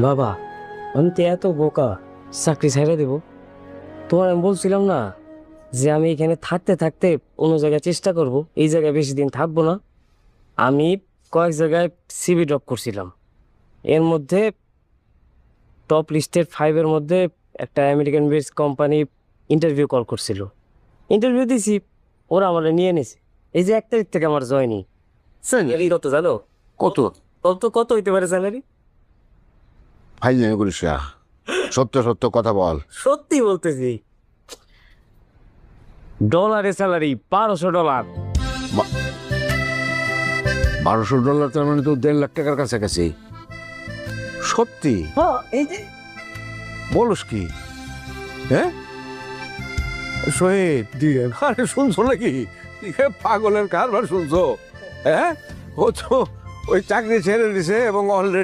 বাবা, আমি তো এত বোকা, চাকরি ছেড়ে দেব? তোমার আমি বলছিলাম না যে আমি এখানে থাকতে থাকতে অন্য জায়গায় চেষ্টা করব, এই জায়গায় বেশি দিন থাকবো না। আমি কয়েক জায়গায় সিভি ড্রপ করছিলাম। এর মধ্যে টপ লিস্টের 5-এর মধ্যে একটা American base company interview call করছিল। ইন্টারভিউ দিছি, ওরা আমার নিয়ে নিছে। এই যে 1 তারিখ থেকে আমার জয়নি। স্যালারি কত জানো? কত? কত হইতে পারে স্যালারি? ফাইজলামি করিস না, সত্য সত্য কথা বল। সত্যি বলতেছি, ডলারে স্যালারি $1200। $1200 তার মানে তো $1.5 লাখ কাছাকাছি। সত্যি? হ্যাঁ, এই যে বলস কি? হ্যাঁ শহীদ, আরে শুনছো নাকি? পাগলের কারবার শুনছো? হ্যাঁ, ও তো ওই চাকরি ছেড়ে দিছে এবং অলরেডি